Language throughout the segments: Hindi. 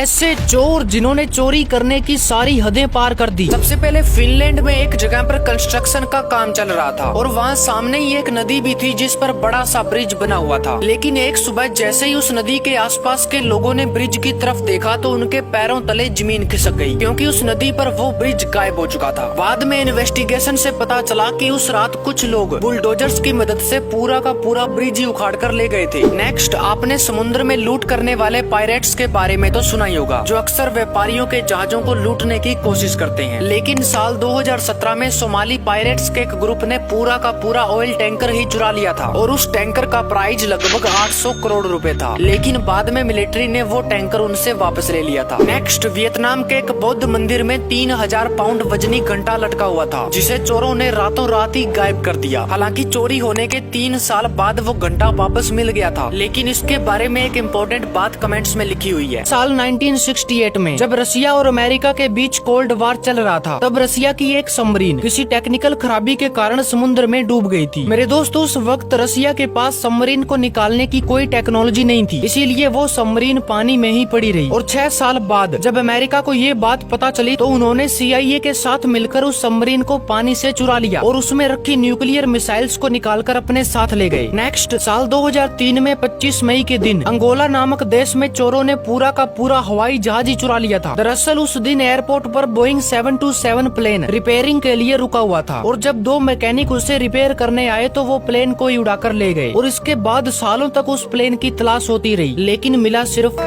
ऐसे चोर जिन्होंने चोरी करने की सारी हदें पार कर दी। सबसे पहले फिनलैंड में एक जगह पर कंस्ट्रक्शन का काम चल रहा था और वहाँ सामने ही एक नदी भी थी जिस पर बड़ा सा ब्रिज बना हुआ था। लेकिन एक सुबह जैसे ही उस नदी के आसपास के लोगों ने ब्रिज की तरफ देखा तो उनके पैरों तले जमीन खिसक गई, क्योंकि उस नदी पर वो ब्रिज गायब हो चुका था। बाद में इन्वेस्टिगेशन से पता चला कि उस रात कुछ लोग बुलडोजर्स की मदद से पूरा का पूरा ब्रिज ही उखाड़ कर ले गए थे। नेक्स्ट, आपने समुद्र में लूट करने वाले पायरेट्स के बारे में तो सुना ही होगा, जो अक्सर व्यापारियों के जहाजों को लूटने की कोशिश करते हैं। लेकिन साल 2017 में सोमाली पायरेट्स के एक ग्रुप ने पूरा का पूरा ऑयल टैंकर ही चुरा लिया था और उस टैंकर का प्राइस लगभग 800 करोड़ रुपए था। लेकिन बाद में मिलिट्री ने वो टैंकर उनसे वापस ले लिया था। नेक्स्ट, वियतनाम के एक बौद्ध मंदिर में 3000 पाउंड वजनी घंटा लटका हुआ था, जिसे चोरों ने रातों रात ही गायब कर दिया। हालांकि चोरी होने के 3 साल बाद वो घंटा वापस मिल गया था, लेकिन इसके बारे में एक इम्पोर्टेंट बात कमेंट्स में लिखी हुई है। साल 1968 में जब रसिया और अमेरिका के बीच कोल्ड वार चल रहा था, तब रसिया की एक सबमरीन किसी टेक्निकल खराबी के कारण समुद्र में डूब गई थी। मेरे दोस्तों, उस वक्त रसिया के पास सबमरीन को निकालने की कोई टेक्नोलॉजी नहीं थी, इसीलिए वो सबमरीन पानी में ही पड़ी रही। और 6 साल बाद जब अमेरिका को ये बात पता चली तो उन्होंने CIA के साथ मिलकर उस सबमरीन को पानी से चुरा लिया और उसमें रखी न्यूक्लियर मिसाइल्स को निकालकर अपने साथ ले गए। नेक्स्ट, साल 2003 में 25 मई के दिन अंगोला नामक देश में चोरों ने पूरा का पूरा हवाई जहाज ही चुरा लिया था। दरअसल उस दिन एयरपोर्ट पर बोइंग 727 प्लेन रिपेयरिंग के लिए रुका हुआ था और जब 2 मैकेनिक उसे रिपेयर करने आए तो वो प्लेन को ही उड़ाकर ले गए और इसके बाद सालों तक उस प्लेन की तलाश होती रही, लेकिन मिला सिर्फ।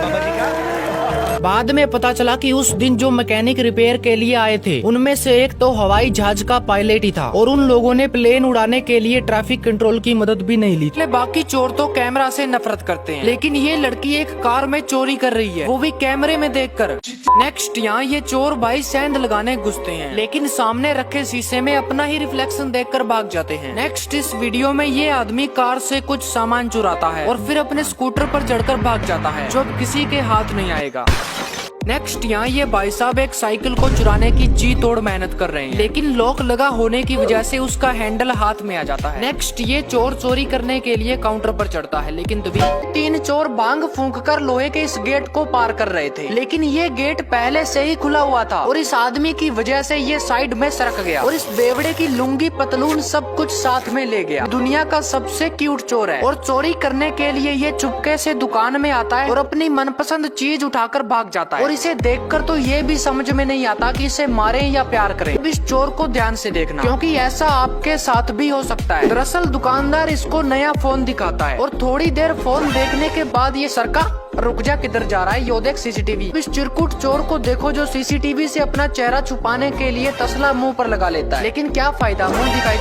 बाद में पता चला कि उस दिन जो मैकेनिक रिपेयर के लिए आए थे उनमें से एक तो हवाई जहाज का पायलट ही था और उन लोगों ने प्लेन उड़ाने के लिए ट्रैफिक कंट्रोल की मदद भी नहीं ली। बाकी चोर तो कैमरा से नफरत करते हैं, लेकिन ये लड़की एक कार में चोरी कर रही है, वो भी कैमरे में देखकर। नेक्स्ट, यहाँ ये चोर भाई सेंध लगाने घुसते हैं, लेकिन सामने रखे शीशे में अपना ही रिफ्लेक्शन देखकर भाग जाते हैं। नेक्स्ट, इस वीडियो में ये आदमी कार से कुछ सामान चुराता है और फिर अपने स्कूटर पर चढ़कर भाग जाता है, जो अब किसी के हाथ नहीं आएगा। नेक्स्ट, यहाँ ये भाई साहब एक साइकिल को चुराने की जी तोड़ मेहनत कर रहे हैं, लेकिन लॉक लगा होने की वजह से उसका हैंडल हाथ में आ जाता है। नेक्स्ट, ये चोर चोरी करने के लिए काउंटर पर चढ़ता है, लेकिन तभी 3 चोर भांग फूंक कर लोहे के इस गेट को पार कर रहे थे, लेकिन ये गेट पहले से ही खुला हुआ था और इस आदमी की वजह से ये साइड में सरक गया और इस बेवड़े की लुंगी पतलून सब कुछ साथ में ले गया। दुनिया का सबसे क्यूट चोर है और चोरी करने के लिए ये चुपके से दुकान में आता है और अपनी मनपसंद चीज उठाकर भाग जाता है और इसे देखकर तो ये भी समझ में नहीं आता कि इसे मारे या प्यार करें। अब इस चोर को ध्यान से देखना, क्योंकि ऐसा आपके साथ भी हो सकता है। दरअसल दुकानदार इसको नया फोन दिखाता है और थोड़ी देर फोन देखने के बाद ये सरका, रुक जा, किधर जा रहा है, यो देख CCTV। इस चिरकुट चोर को देखो जो CCTV से अपना चेहरा छुपाने के लिए तसला मुंह पर लगा लेता है, लेकिन क्या फायदा, मुंह दिखाई